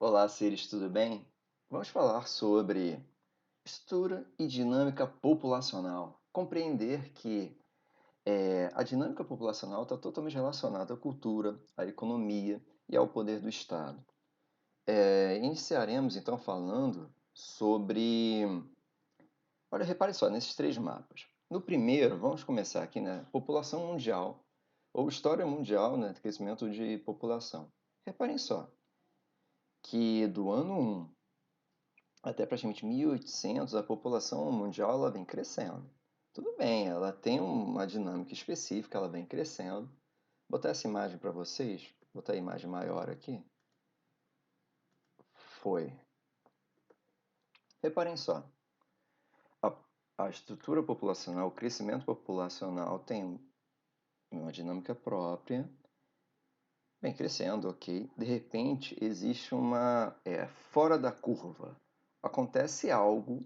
Olá, Ciris, tudo bem? Vamos falar sobre estrutura e dinâmica populacional. Compreender que a dinâmica populacional está totalmente relacionada à cultura, à economia e ao poder do Estado. Iniciaremos então falando sobre. Olha, repare só nesses três mapas. No primeiro, vamos começar aqui, né? População mundial, ou história mundial, né? Crescimento de população. Reparem só que do ano 1 até praticamente 1800, a população mundial ela vem crescendo. Tudo bem, ela tem uma dinâmica específica, ela vem crescendo. Vou botar essa imagem para vocês. Vou botar a imagem maior aqui. Foi. Reparem só. A, a estrutura populacional, o crescimento populacional tem uma dinâmica própria. Vem crescendo, ok. De repente, existe uma fora da curva. Acontece algo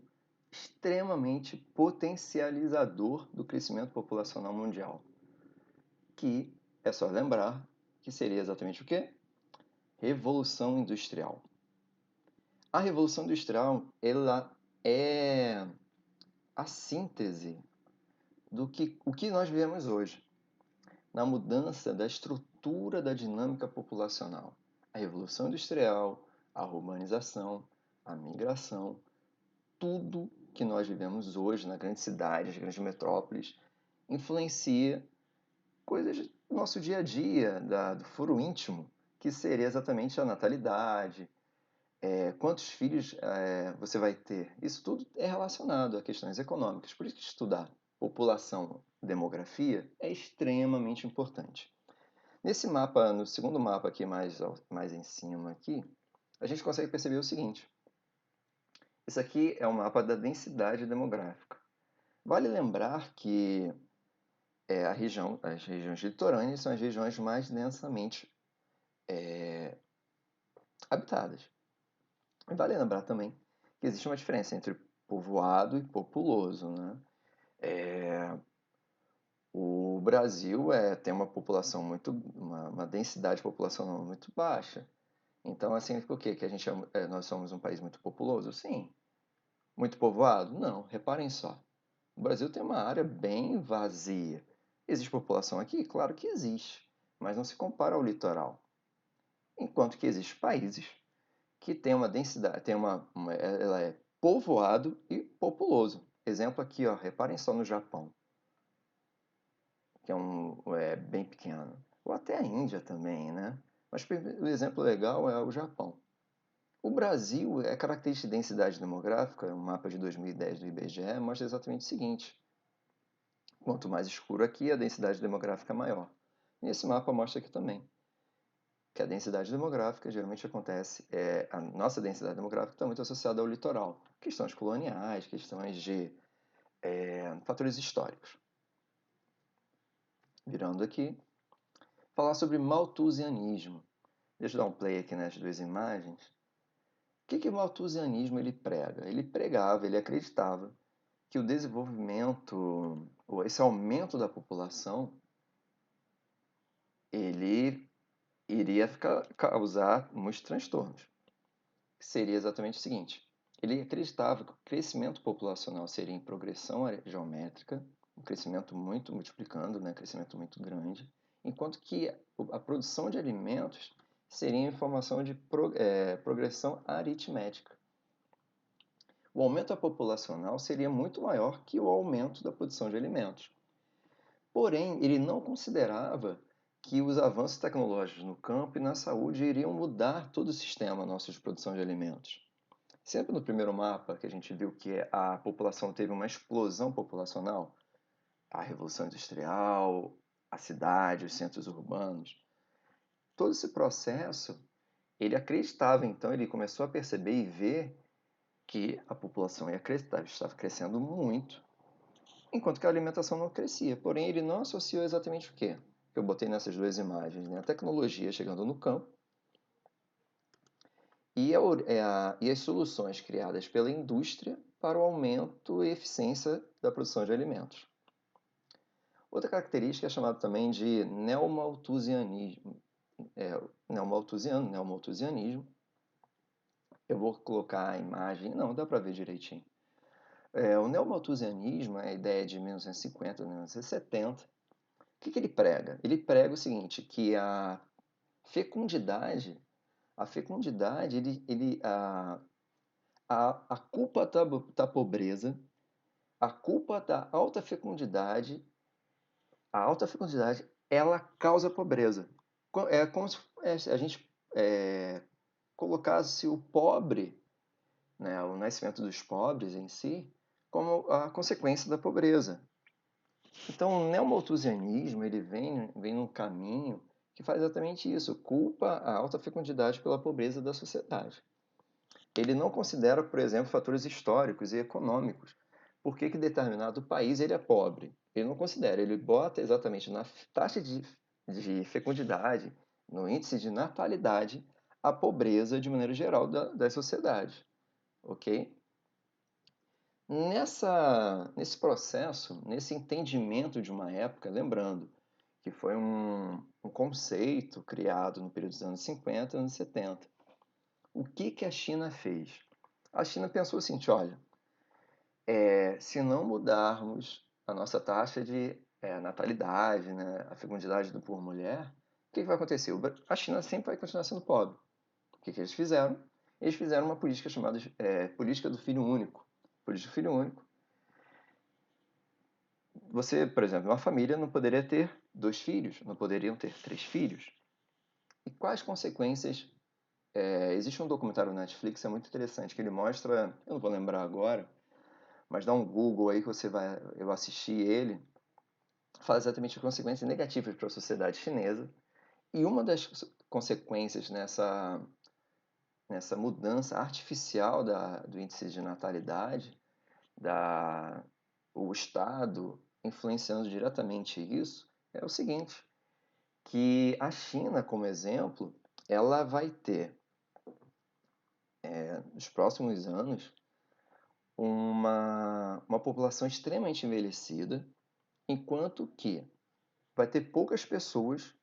extremamente potencializador do crescimento populacional mundial, que é só lembrar que seria exatamente o quê? Revolução Industrial. A Revolução Industrial, ela é a síntese do que o que nós vivemos hoje, na mudança da estrutura da dinâmica populacional. A Revolução Industrial, a urbanização, a migração, tudo que nós vivemos hoje nas grandes cidades, nas grandes metrópoles, influencia coisas do nosso dia a dia, do foro íntimo, que seria exatamente a natalidade, quantos filhos você vai ter. Isso tudo é relacionado a questões econômicas. Por isso que estudar população, demografia, é extremamente importante. Nesse mapa, no segundo mapa aqui, mais em cima aqui, a gente consegue perceber o seguinte. Isso aqui é o mapa da densidade demográfica. Vale lembrar que as regiões litorâneas são as regiões mais densamente habitadas. E vale lembrar também que existe uma diferença entre povoado e populoso, né? O Brasil tem uma população uma densidade populacional muito baixa. Então, assim, significa o quê? Que nós somos um país muito populoso? Sim. Muito povoado? Não. Reparem só. O Brasil tem uma área bem vazia. Existe população aqui? Claro que existe, mas não se compara ao litoral. Enquanto que existem países que têm uma densidade, ela é povoado e populoso. Exemplo aqui, ó, reparem só no Japão, que é bem pequeno. Ou até a Índia também, né? Mas o exemplo legal é o Japão. O Brasil, a característica de densidade demográfica, um mapa de 2010 do IBGE, mostra exatamente o seguinte. Quanto mais escuro aqui, a densidade demográfica é maior. E esse mapa mostra aqui também que a densidade demográfica geralmente acontece, a nossa densidade demográfica está muito associada ao litoral, questões coloniais, questões de fatores históricos. Virando aqui, falar sobre malthusianismo. Deixa eu dar um play aqui nas duas imagens. O que o malthusianismo ele prega? Ele pregava, ele acreditava que o desenvolvimento, ou esse aumento da população, ele iria causar muitos transtornos. Seria exatamente o seguinte: ele acreditava que o crescimento populacional seria em progressão geométrica, um crescimento muito multiplicando, né, crescimento muito grande, enquanto que a produção de alimentos seria em formação de progressão aritmética. O aumento populacional seria muito maior que o aumento da produção de alimentos. Porém, ele não considerava que os avanços tecnológicos no campo e na saúde iriam mudar todo o sistema nosso de produção de alimentos. Sempre no primeiro mapa que a gente viu que a população teve uma explosão populacional, a Revolução Industrial, a cidade, os centros urbanos, todo esse processo, ele acreditava, então ele começou a perceber e ver que a população estava crescendo muito, enquanto que a alimentação não crescia. Porém, ele não associou exatamente o quê? Que eu botei nessas duas imagens, né? A tecnologia chegando no campo e as soluções criadas pela indústria para o aumento e eficiência da produção de alimentos. Outra característica é chamada também de neomalthusianismo, neomalthusianismo, Eu vou colocar a imagem, não, dá para ver direitinho. O neomalthusianismo é a ideia de 1950, 1970. O que ele prega? Ele prega o seguinte, que fecundidade, a fecundidade, a culpa da pobreza, a culpa da alta fecundidade, ela causa pobreza. É como se a gente colocasse o pobre, né, o nascimento dos pobres em si, como a consequência da pobreza. Então, o neomalthusianismo ele vem num caminho que faz exatamente isso, culpa a alta fecundidade pela pobreza da sociedade. Ele não considera, por exemplo, fatores históricos e econômicos. Por que determinado país ele é pobre? Ele não considera, ele bota exatamente na taxa de fecundidade, no índice de natalidade, a pobreza de maneira geral das sociedades, ok? Nesse processo, nesse entendimento de uma época, lembrando que foi um conceito criado no período dos anos 50 e anos 70. O que a China fez? A China pensou assim, olha, se não mudarmos a nossa taxa de natalidade, né, a fecundidade por mulher, o que vai acontecer? A China sempre vai continuar sendo pobre. O que eles fizeram? Eles fizeram uma política chamada política do filho único. Política do filho único. Você, por exemplo, uma família não poderia ter 2 filhos, não poderiam ter 3 filhos. E quais consequências? Existe um documentário na Netflix, é muito interessante, que ele mostra, eu não vou lembrar agora, mas dá um Google aí que eu assisti ele, fala exatamente as consequências negativas para a sociedade chinesa. E uma das consequências nessa mudança artificial do índice de natalidade, o Estado influenciando diretamente isso, é o seguinte, que a China, como exemplo, ela vai ter, nos próximos anos, uma população extremamente envelhecida, enquanto que vai ter poucas pessoas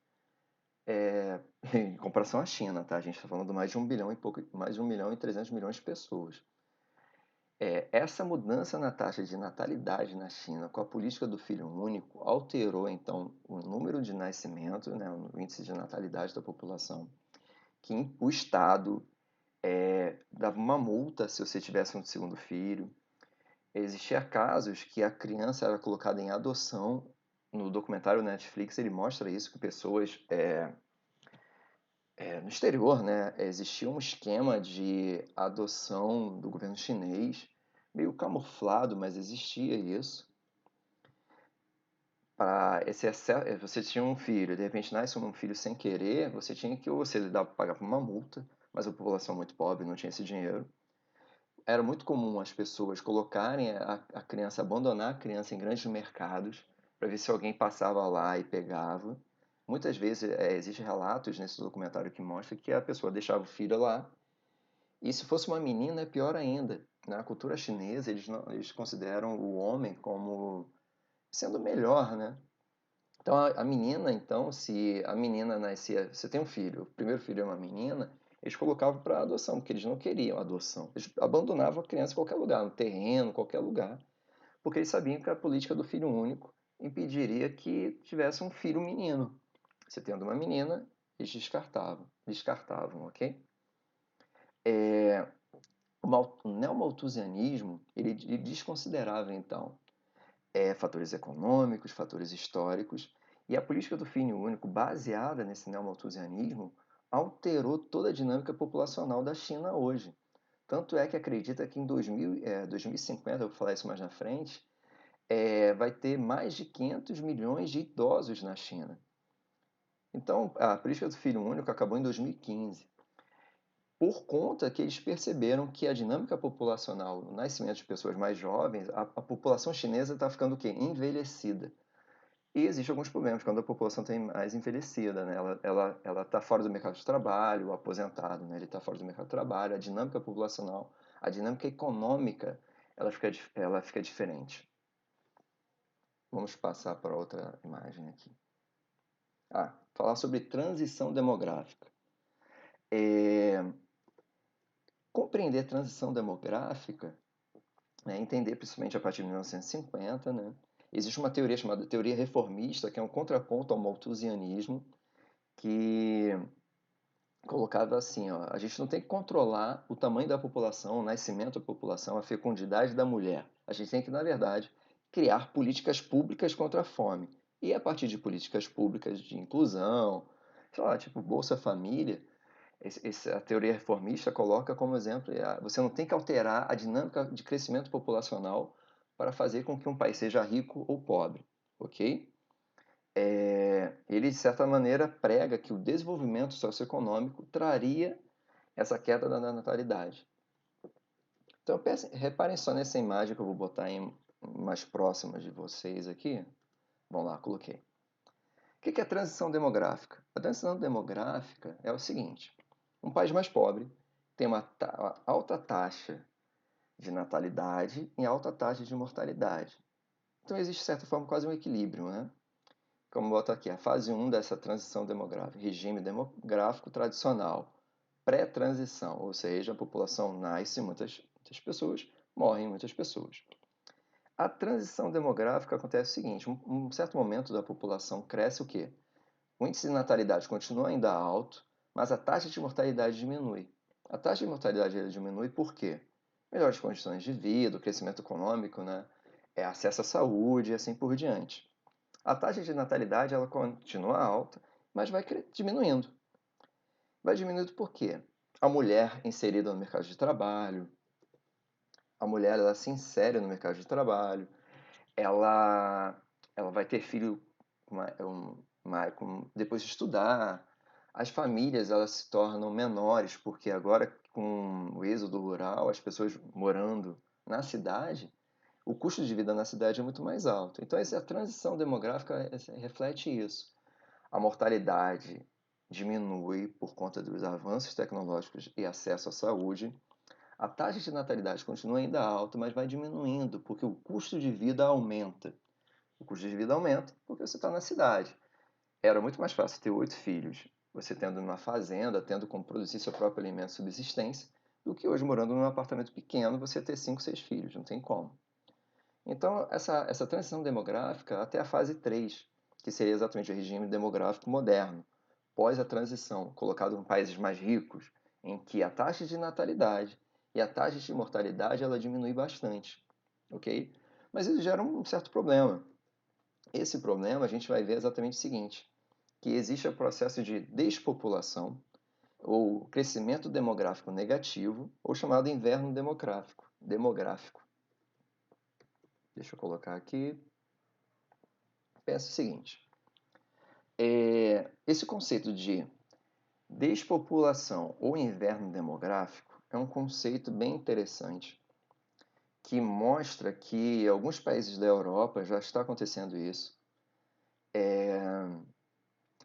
em comparação à China, tá? A gente está falando de mais de 1 bilhão e pouco, mais de 1 milhão e 300 milhões de pessoas. Essa mudança na taxa de natalidade na China, com a política do filho único, alterou então o número de nascimentos, né, o índice de natalidade da população, que o Estado dava uma multa se você tivesse um segundo filho. Existia casos que a criança era colocada em adoção. No documentário Netflix ele mostra isso, que pessoas no exterior, né, existia um esquema de adoção do governo chinês, meio camuflado, mas existia isso. Para esse excesso, você tinha um filho, de repente nasce um filho sem querer, você tinha que ou você pagar uma multa, mas a população muito pobre não tinha esse dinheiro. Era muito comum as pessoas colocarem a criança, abandonar a criança em grandes mercados, para ver se alguém passava lá e pegava. Muitas vezes existem relatos nesse documentário que mostra que a pessoa deixava o filho lá, e se fosse uma menina é pior ainda. Na cultura chinesa, eles consideram o homem como sendo melhor, né? Então a menina, então, se a menina nascia, você tem um filho, o primeiro filho é uma menina, eles colocavam para adoção, porque eles não queriam adoção. Eles abandonavam a criança em qualquer lugar, no terreno, qualquer lugar, porque eles sabiam que a política do filho único impediria que tivesse um filho menino. Você tendo uma menina, eles descartavam, ok? O neomalthusianismo, ele desconsiderava, então, fatores econômicos, fatores históricos, e a política do filho único, baseada nesse neomalthusianismo, alterou toda a dinâmica populacional da China hoje. Tanto é que acredita que em 2050, eu vou falar isso mais na frente, vai ter mais de 500 milhões de idosos na China. Então, a política do filho único acabou em 2015, por conta que eles perceberam que a dinâmica populacional, o nascimento de pessoas mais jovens, a população chinesa está ficando o quê? Envelhecida. E existem alguns problemas quando a população tem mais envelhecida, né? Ela está fora do mercado de trabalho, o aposentado, né? Ele está fora do mercado de trabalho, a dinâmica populacional, a dinâmica econômica, ela fica diferente. Vamos passar para outra imagem aqui. Falar sobre transição demográfica. compreender a transição demográfica, né, entender principalmente a partir de 1950, né, existe uma teoria chamada teoria reformista, que é um contraponto ao malthusianismo, que colocava assim, ó, a gente não tem que controlar o tamanho da população, o nascimento da população, a fecundidade da mulher. A gente tem que, na verdade, criar políticas públicas contra a fome. E a partir de políticas públicas de inclusão, sei lá, tipo Bolsa Família, a teoria reformista coloca como exemplo, você não tem que alterar a dinâmica de crescimento populacional para fazer com que um país seja rico ou pobre, ok? Ele, de certa maneira, prega que o desenvolvimento socioeconômico traria essa queda da natalidade. Então, reparem só nessa imagem que eu vou botar mais próximas de vocês aqui. Vamos lá, coloquei. O que é a transição demográfica? A transição demográfica é o seguinte: um país mais pobre tem uma alta taxa de natalidade e alta taxa de mortalidade. Então, existe, de certa forma, quase um equilíbrio, né? Como boto aqui, a fase 1 dessa transição demográfica, regime demográfico tradicional, pré-transição, ou seja, a população nasce, muitas pessoas, morrem muitas pessoas. A transição demográfica acontece o seguinte, um certo momento da população cresce o quê? O índice de natalidade continua ainda alto, mas a taxa de mortalidade diminui. A taxa de mortalidade diminui por quê? Melhores condições de vida, o crescimento econômico, né? Acesso à saúde e assim por diante. A taxa de natalidade ela continua alta, mas vai diminuindo. Vai diminuindo por quê? A mulher inserida no mercado de trabalho, a mulher ela se insere no mercado de trabalho, ela, ela vai ter filho depois de estudar, as famílias elas se tornam menores, porque agora com o êxodo rural, as pessoas morando na cidade, o custo de vida na cidade é muito mais alto. Então, a transição demográfica reflete isso. A mortalidade diminui por conta dos avanços tecnológicos e acesso à saúde. A taxa de natalidade continua ainda alta, mas vai diminuindo porque o custo de vida aumenta. O custo de vida aumenta porque você está na cidade. Era muito mais fácil ter 8 filhos, você tendo uma fazenda, tendo como produzir seu próprio alimento de subsistência, do que hoje morando num apartamento pequeno você ter 5, 6 filhos, não tem como. Então, essa transição demográfica até a fase 3, que seria exatamente o regime demográfico moderno, pós a transição, colocado em países mais ricos, em que a taxa de natalidade e a taxa de mortalidade ela diminui bastante, ok? Mas isso gera um certo problema. Esse problema a gente vai ver exatamente o seguinte, que existe o processo de despopulação, ou crescimento demográfico negativo, ou chamado inverno demográfico. Deixa eu colocar aqui. Pensa o seguinte, esse conceito de despopulação ou inverno demográfico é um conceito bem interessante que mostra que em alguns países da Europa já está acontecendo isso.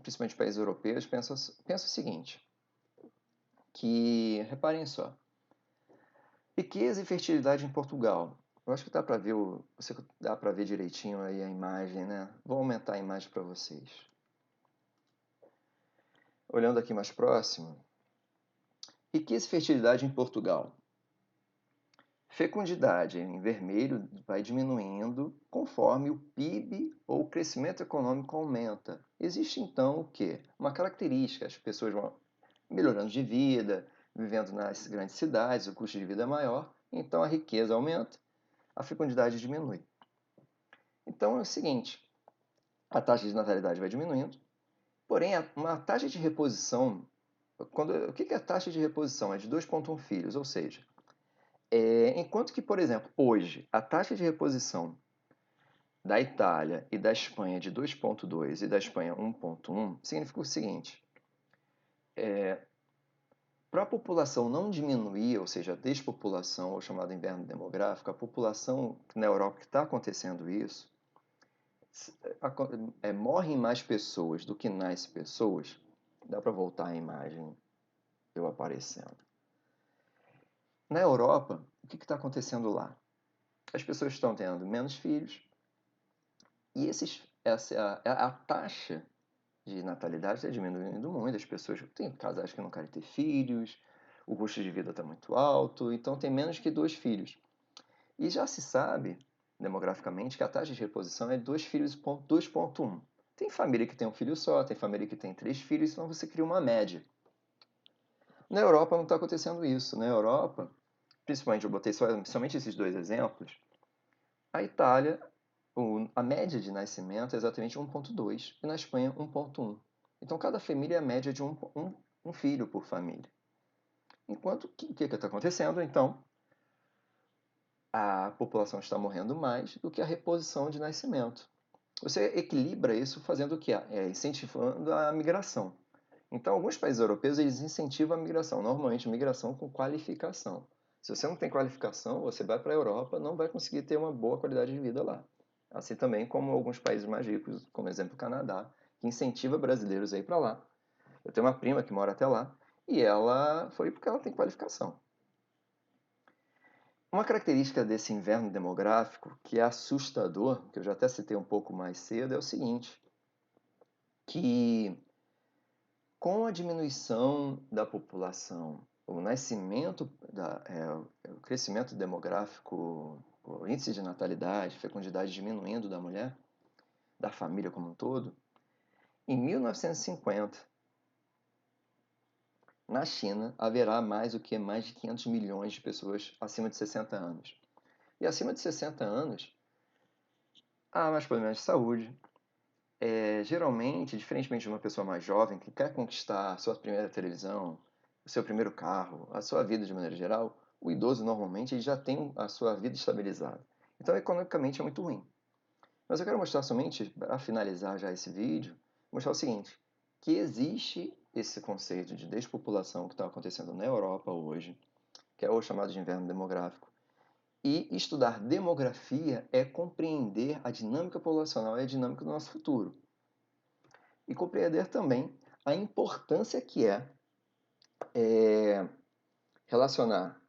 Principalmente países europeus, pensa o seguinte, que, reparem só, riqueza e fertilidade em Portugal. Eu acho que dá para ver direitinho aí a imagem, né? Vou aumentar a imagem para vocês. Olhando aqui mais próximo, riqueza e fertilidade em Portugal. Fecundidade em vermelho vai diminuindo conforme o PIB ou o crescimento econômico aumenta. Existe então o quê? Uma característica, as pessoas vão melhorando de vida, vivendo nas grandes cidades, o custo de vida é maior, então a riqueza aumenta, a fecundidade diminui. Então é o seguinte, a taxa de natalidade vai diminuindo, porém uma taxa de reposição, o que é a taxa de reposição? É de 2,1 filhos, ou seja, enquanto que, por exemplo, hoje a taxa de reposição da Itália e da Espanha é de 2,2 e da Espanha 1,1, significa o seguinte: para a população não diminuir, ou seja, a despopulação, ou chamado inverno demográfico, a população na Europa que está acontecendo isso, morrem mais pessoas do que nascem pessoas. Dá para voltar a imagem eu aparecendo. Na Europa, o que está acontecendo lá? As pessoas estão tendo menos filhos e a taxa de natalidade está diminuindo muito. As pessoas têm casais que não querem ter filhos, o custo de vida está muito alto, então tem menos que 2 filhos. E já se sabe, demograficamente, que a taxa de reposição é 2 filhos, 2,1. Tem família que tem um filho só, tem família que tem 3 filhos, então você cria uma média. Na Europa não está acontecendo isso. Na Europa, principalmente, eu botei somente esses 2 exemplos, a Itália, a média de nascimento é exatamente 1,2 e na Espanha 1,1. Então cada família é a média de um filho por família. Enquanto o que está acontecendo? Então, a população está morrendo mais do que a reposição de nascimento. Você equilibra isso fazendo o que? Incentivando a migração. Então, alguns países europeus eles incentivam a migração, normalmente migração com qualificação. Se você não tem qualificação, você vai para a Europa, não vai conseguir ter uma boa qualidade de vida lá. Assim também como alguns países mais ricos, como exemplo o Canadá, que incentiva brasileiros a ir para lá. Eu tenho uma prima que mora até lá e ela foi porque ela tem qualificação. Uma característica desse inverno demográfico, que é assustador, que eu já até citei um pouco mais cedo, é o seguinte, que com a diminuição da população, o nascimento, o crescimento demográfico, o índice de natalidade, fecundidade diminuindo da mulher, da família como um todo, em 1950, na China, haverá mais de 500 milhões de pessoas acima de 60 anos. E acima de 60 anos, há mais problemas de saúde. Geralmente, diferentemente de uma pessoa mais jovem que quer conquistar a sua primeira televisão, o seu primeiro carro, a sua vida de maneira geral, o idoso normalmente ele já tem a sua vida estabilizada. Então, economicamente é muito ruim. Mas eu quero mostrar somente, para finalizar já esse vídeo, mostrar o seguinte, que existe esse conceito de despopulação que está acontecendo na Europa hoje, que é o chamado de inverno demográfico. E estudar demografia é compreender a dinâmica populacional e a dinâmica do nosso futuro. E compreender também a importância que relacionar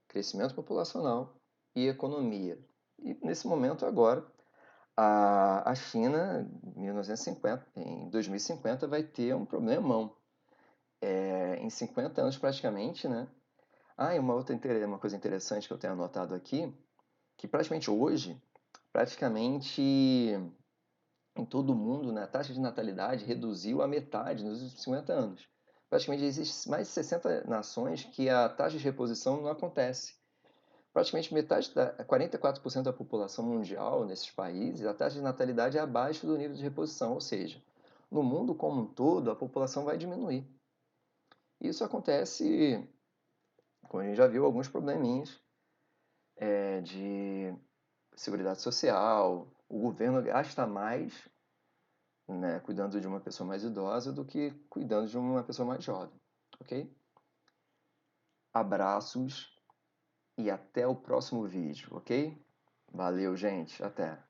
crescimento populacional e economia. E nesse momento agora, a China, em 2050, vai ter um problemão. Em 50 anos praticamente, né? E uma coisa interessante que eu tenho anotado aqui, que praticamente hoje, praticamente em todo o mundo, né, a taxa de natalidade reduziu a metade nos últimos 50 anos. Praticamente existem mais de 60 nações que a taxa de reposição não acontece. Praticamente 44% da população mundial nesses países, a taxa de natalidade é abaixo do nível de reposição, ou seja, no mundo como um todo, a população vai diminuir. Isso acontece, como a gente já viu, alguns probleminhas de seguridade social, o governo gasta mais, né, cuidando de uma pessoa mais idosa do que cuidando de uma pessoa mais jovem, ok? Abraços e até o próximo vídeo, ok? Valeu, gente, até!